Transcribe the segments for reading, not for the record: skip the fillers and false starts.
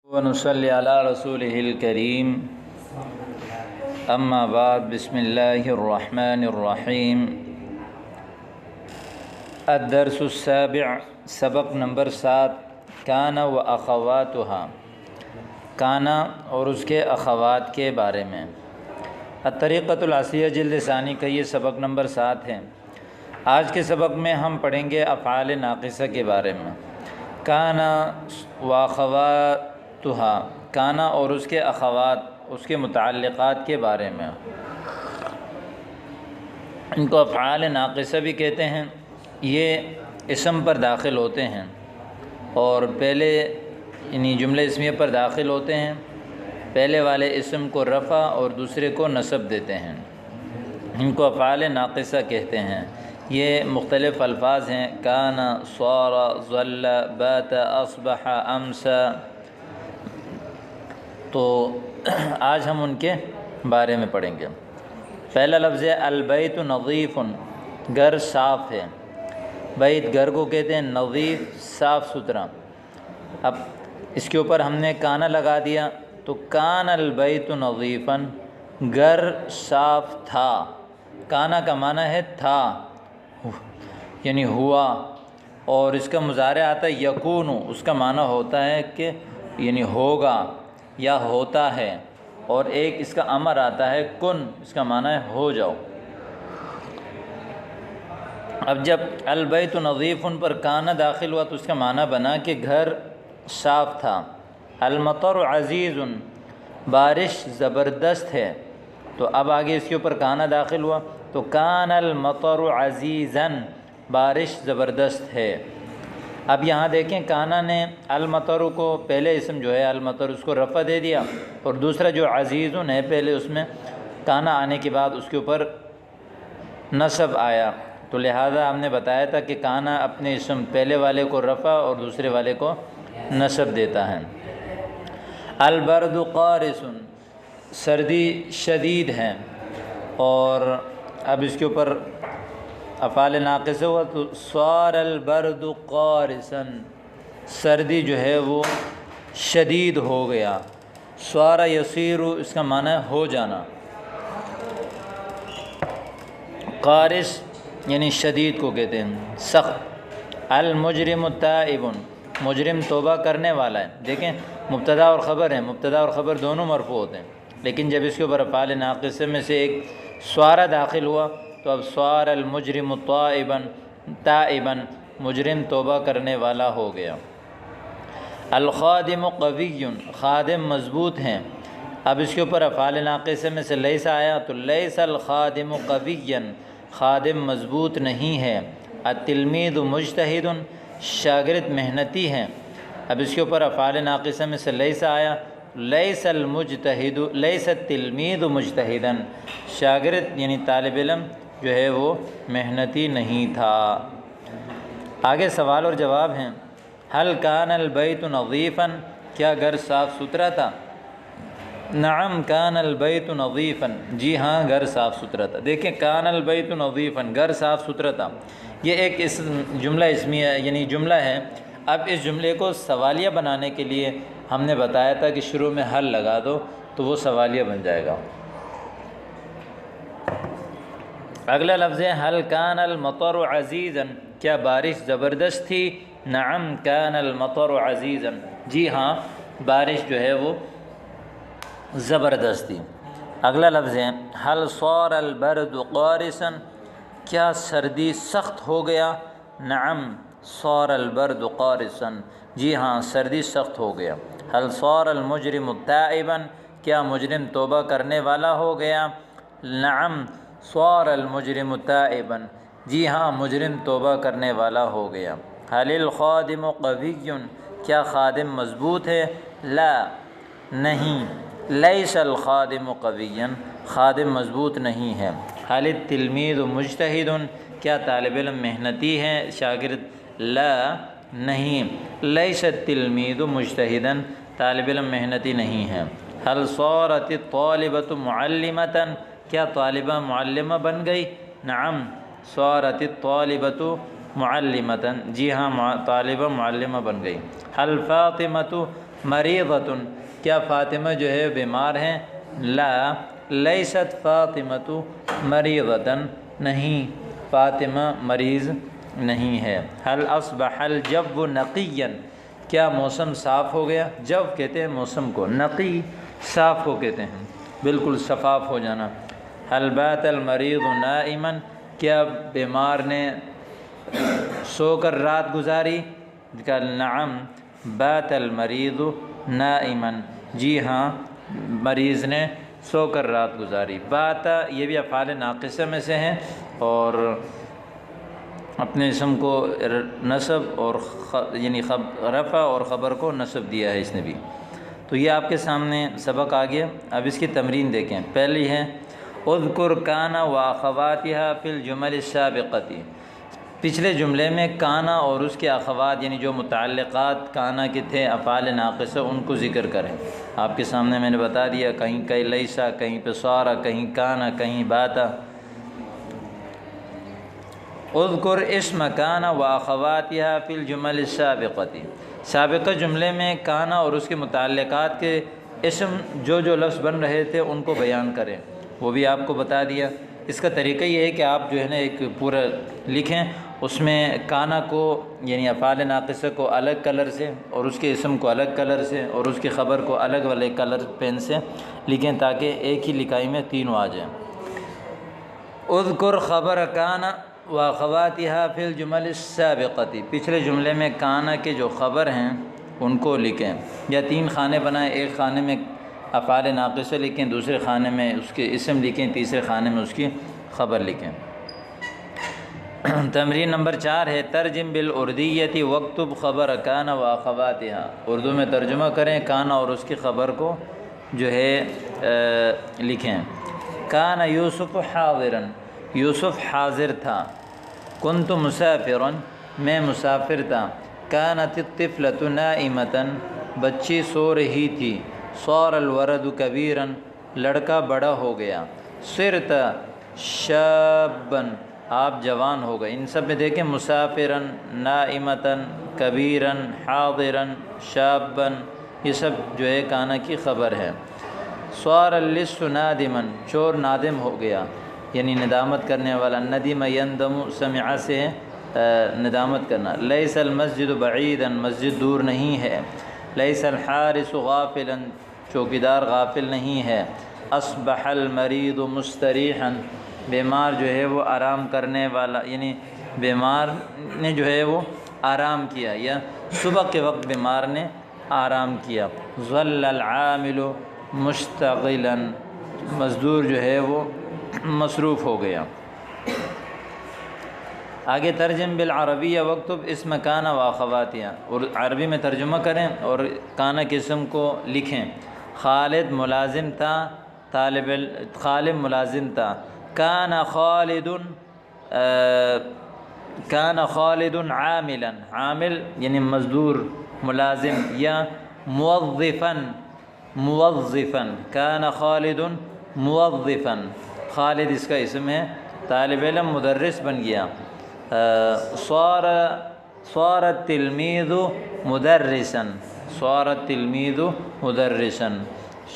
ونصلی علی رسولہ الکریم اما بعد بسم اللہ الرحمن الرحیم الدرس السابع سبق نمبر 7 کانا و اخواتها کانا اور اس کے اخوات کے بارے میں الطریقۃ العصیہ جلد ثانی کا یہ سبق نمبر 7 ہے۔ آج کے سبق میں ہم پڑھیں گے افعال ناقصہ کے بارے میں۔ کانا و اخواتها کانا اور اس کے اخوات، اس کے متعلقات کے بارے میں۔ ان کو افعال ناقصہ بھی کہتے ہیں۔ یہ اسم پر داخل ہوتے ہیں اور پہلے یعنی جملہ اسمیہ پر داخل ہوتے ہیں۔ پہلے والے اسم کو رفع اور دوسرے کو نصب دیتے ہیں۔ ان کو افعال ناقصہ کہتے ہیں۔ یہ مختلف الفاظ ہیں: کانا، صار، ظل، بات، اصبح، امسا۔ تو آج ہم ان کے بارے میں پڑھیں گے۔ پہلا لفظ ہے البیت نظیف، گھر صاف ہے۔ بیت گھر کو کہتے ہیں، نظیف صاف ستھرا۔ اب اس کے اوپر ہم نے کانا لگا دیا تو کان البیت نظیفا، گھر صاف تھا۔ کانا کا معنی ہے تھا، یعنی ہوا، اور اس کا مضارع آتا ہے یکون، اس کا معنی ہوتا ہے کہ یعنی ہوگا یا ہوتا ہے، اور ایک اس کا امر آتا ہے کن، اس کا معنی ہے ہو جاؤ۔ اب جب البیت نظیف پر کانا داخل ہوا تو اس کا معنی بنا کہ گھر صاف تھا۔ المطر عزیز، بارش زبردست ہے۔ تو اب آگے اس کے اوپر کانا داخل ہوا تو کان المطر عزیزا، بارش زبردست ہے۔ اب یہاں دیکھیں کانا نے المطر کو، پہلے اسم جو ہے المطر، اس کو رفع دے دیا، اور دوسرا جو عزیز ہے پہلے اس میں کانا آنے کے بعد اس کے اوپر نصب آیا، تو لہذا ہم نے بتایا تھا کہ کانا اپنے اسم پہلے والے کو رفع اور دوسرے والے کو نصب دیتا ہے۔ البرد قارس، سردی شدید ہے۔ اور اب اس کے اوپر افعال ناقص ہوا تو صار البرد قارسا، سردی جو ہے وہ شدید ہو گیا۔ صار یصیر، اس کا معنی ہے ہو جانا۔ قارس یعنی شدید کو کہتے ہیں، سخت۔ المجرم تائب، مجرم توبہ کرنے والا ہے۔ دیکھیں مبتدا اور خبر ہیں، مبتدا اور خبر دونوں مرفوع ہوتے ہیں، لیکن جب اس کے اوپر افعال ناقصہ میں سے ایک صار داخل ہوا تو اب صار المجرم تائبا، مجرم توبہ کرنے والا ہو گیا۔ الخادم قوی، خادم مضبوط ہیں۔ اب اس کے اوپر افعال ناقصہ میں سے لیس آیا تو لیس الخادم قویا، خادم مضبوط نہیں ہے۔ التلمید مجتہد، شاگرد محنتی ہیں۔ اب اس کے اوپر افعال ناقصہ میں سے لیس آیا، لیس المجتہد، لیس التلمید مجتہدا، شاگرد یعنی طالب علم جو ہے وہ محنتی نہیں تھا۔ آگے سوال اور جواب ہیں۔ هل کان البیت نظیفا، کیا گھر صاف ستھرا تھا؟ نعم کان البیت نظیفا، جی ہاں گھر صاف ستھرا تھا۔ دیکھیں کان البیت نظیفا، گھر صاف ستھرا تھا، یہ ایک جملہ اسمیہ یعنی جملہ ہے۔ اب اس جملے کو سوالیہ بنانے کے لیے ہم نے بتایا تھا کہ شروع میں حل لگا دو تو وہ سوالیہ بن جائے گا۔ اگلا لفظ ہے هل کان المطر عزیزا، کیا بارش زبردست تھی؟ نعم کان المطر عزیزا، جی ہاں بارش جو ہے وہ زبردست تھی۔ اگلا لفظ ہے هل صار البرد قارسا، کیا سردی سخت ہو گیا؟ نعم صار البرد قارسا، جی ہاں سردی سخت ہو گیا۔ هل صار المجرم تائبا، کیا مجرم توبہ کرنے والا ہو گیا؟ نعم صار المجرم تائبا، جی ہاں مجرم توبہ کرنے والا ہو گیا۔ هل الخادم قوی، کیا خادم مضبوط ہے؟ لا نہیں، لیس الخادم قویا، خادم مضبوط نہیں ہے۔ هل التلمید مجتہد، کیا طالب علم محنتی ہے شاگرد؟ لا نہیں، لیس التلمید مجتہدا، طالب علم محنتی نہیں ہے۔ هل صارت الطالبۃ معلمۃ، کیا طالبہ معلمہ بن گئی؟ نعم صارت الطالبۃ معلمۃ، جی ہاں طالبہ معلمہ بن گئی۔ هل فاطمۃ مریضۃ کیا فاطمہ جو ہے بیمار ہیں؟ لا لیست فاطمۃ مریضۃ نہیں فاطمہ مریض نہیں ہے۔ هل اصبح الجو نقیا کیا موسم صاف ہو گیا؟ جو کہتے ہیں موسم کو، نقی صاف کو کہتے ہیں، بالکل شفاف ہو جانا۔ هل بات المریض نائما کیا بیمار نے سو کر رات گزاری؟ قال نعم بات المریض نائما جی ہاں مریض نے سو کر رات گزاری۔ بات یہ بھی افعال ناقصہ میں سے ہیں اور اپنے اسم کو نصب اور یعنی رفع اور خبر کو نصب دیا ہے اس نے بھی۔ تو یہ آپ کے سامنے سبق آ گیا۔ اب اس کی تمرین دیکھیں۔ پہلی ہے اذکر کان و اخواتها فی الجمل السابقۃ، پچھلے جملے میں کانا اور اس کے اخوات یعنی جو متعلقات کانا کے تھے افعال ناقصہ ان کو ذکر کریں۔ آپ کے سامنے میں نے بتا دیا، کہیں کہیں لیسا، کہیں پہ صارا، کہیں کانا، کہیں باتا۔ اذکر اسم کانا و اخواتها فی الجمل السابقۃ، سابقہ جملے میں کانا اور اس کے متعلقات کے اسم جو لفظ بن رہے تھے ان کو بیان کریں، وہ بھی آپ کو بتا دیا۔ اس کا طریقہ یہ ہے کہ آپ جو ہے نا ایک پورا لکھیں، اس میں کانا کو یعنی افعال ناقصہ کو الگ کلر سے اور اس کے اسم کو الگ کلر سے اور اس کی خبر کو الگ والے کلر پین سے لکھیں تاکہ ایک ہی لکھائی میں تینوں آ جائیں۔ اذکر خبر کانا و اخواتها فی الجمل السابقۃ، پچھلے جملے میں کانا کے جو خبر ہیں ان کو لکھیں، یا 3 خانے بنائیں، ایک خانے میں افعال ناقصہ لکھیں، دوسرے خانے میں اس کے اسم لکھیں، تیسرے خانے میں اس کی خبر لکھیں۔ تمرین نمبر 4 ہے ترجم بالاردیۃ واکتب خبر کان و اخواتها، اردو میں ترجمہ کریں کانا اور اس کی خبر کو جو ہے لکھیں۔ کان یوسف حاضرا، یوسف حاضر تھا۔ کنت مسافرا، میں مسافر تھا۔ کانت الطفلۃ نائمۃ، بچی سو رہی تھی۔ صار الولد کبیرا، لڑکا بڑا ہو گیا۔ صرت شابا، آپ جوان ہو گئے۔ ان سب میں دیکھیں مسافرا، نائمۃ، کبیرا، حاضرا، شابا، یہ سب جو ہے کانا کی خبر ہے۔ صار اللص نادما، چور نادم ہو گیا یعنی ندامت کرنے والا۔ ندم یندم سمع سے ندامت کرنا۔ لیس المسجد بعیدا، مسجد دور نہیں ہے۔ لیس الحارس غافلا، چوکیدار غافل نہیں ہے۔ اصبح المریض مستریحا، بیمار جو ہے وہ آرام کرنے والا یعنی بیمار نے جو ہے وہ آرام کیا یا صبح کے وقت بیمار نے آرام کیا۔ ظل العامل مشتغلا، مزدور جو ہے وہ مصروف ہو گیا۔ آگے ترجم بالعربیہ واکتب اسم کانا و اخواتها، اور عربی میں ترجمہ کریں اور کانا کے اسم کو لکھیں۔ خالد ملازم تھا، خالد ملازم تھا۔ کان خالد عاملا، عامل یعنی مزدور ملازم، یا موظفا، کان خالد موظفا، خالد اس کا اسم ہے۔ طالب علم مدرس بن گیا۔ صار التلمیذ مدرسا، صار التلمیذ مدرسا،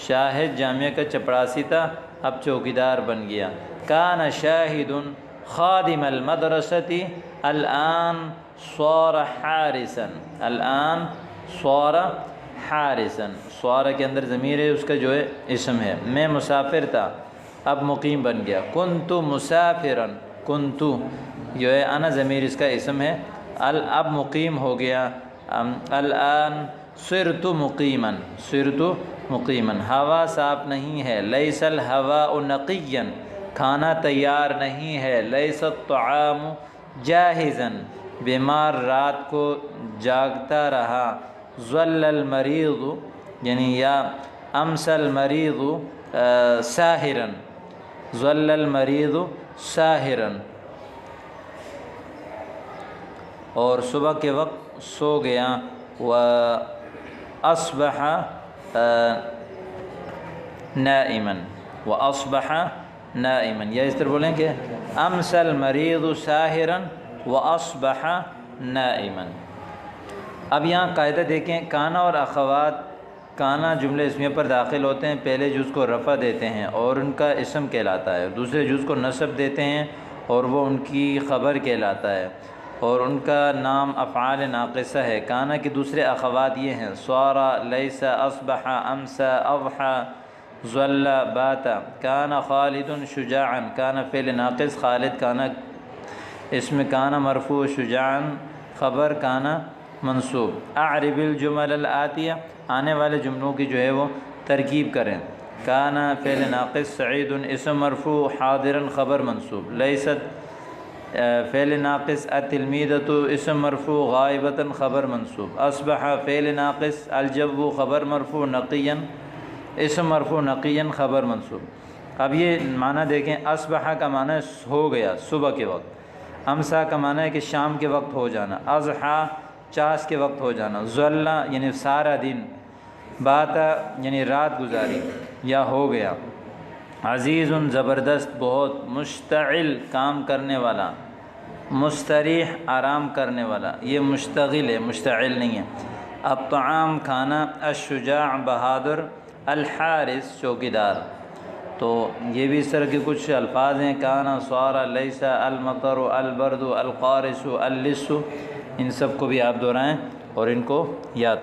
شاہد جامعہ کا چپڑاسی تھا اب چوکیدار بن گیا۔ کان شاہد خادم المدرسۃ، الآن صار حارسا، الآن صار حارسا، صار کے اندر ضمیر ہے، اس کا جو ہے اسم ہے۔ میں مسافر تھا اب مقیم بن گیا۔ کنت مسافرا، کنت جو ہے انا ضمیر اس کا اسم ہے، اب مقیم ہو گیا۔ الآن صرت مقیما، صرت مقیما، ہوا صاف نہیں ہے۔ لیس الہواء نقیا، کھانا تیار نہیں ہے۔ لیس الطعام جاہزا، بیمار رات کو جاگتا رہا۔ ظل المریض یعنی یا امس المریض ساہرا، ظل المریض ساہرا، اور صبح کے وقت سو گیا۔ وأصبح نائما، وأصبح نائما، یا اس طرح بولیں کہ امس المریض ساہرا وأصبح نائما۔ اب یہاں قاعدہ دیکھیں، کانا اور اخوات کانا جملے اسمیہ پر داخل ہوتے ہیں، پہلے جز کو رفع دیتے ہیں اور ان کا اسم کہلاتا ہے، دوسرے جز کو نصب دیتے ہیں اور وہ ان کی خبر کہلاتا ہے، اور ان کا نام افعال ناقصہ ہے۔ کانا کے دوسرے اخوات یہ ہیں: صارا، لیس، اصبح، امسا، اضحى، ظل، بات۔ کانا خالد شجاعا، کانا فعل ناقص، خالد کانا اسم کانا مرفوع، شجاعا خبر کانا منصوب۔ اعرب الجمل الآتیہ، آنے والے جملوں کی جو ہے وہ ترکیب کریں۔ کانا فعل ناقص، سعید اسم مرفوع، حاضرا خبر منصوب۔ لیست فعل ناقص، التلمیذۃ اسم مرفوع، غائبۃ خبر منصوب۔ اصبح فعل ناقص، الجو خبر مرفوع، نقیا اسم مرفوع، نقیا خبر منصوب۔ اب یہ معنی دیکھیں، اصبح کا معنی ہو گیا صبح کے وقت، امسا کا معنی ہے کہ شام کے وقت ہو جانا، اضحیٰ چاس کے وقت ہو جانا، ظل یعنی سارا دن، بات یعنی رات گزاری یا ہو گیا، عزیز زبردست بہت، مشتعل کام کرنے والا، مستریح آرام کرنے والا، یہ مشتغل ہے مشتعل نہیں ہے۔ الطعام کھانا، الشجاع بہادر، الحارس چوکیدار۔ تو یہ بھی اس طرح کے کچھ الفاظ ہیں، کانا، صار، لیس، المطر، البرد، القارس، اللص، ان سب کو بھی آپ دہرائیں اور ان کو یاد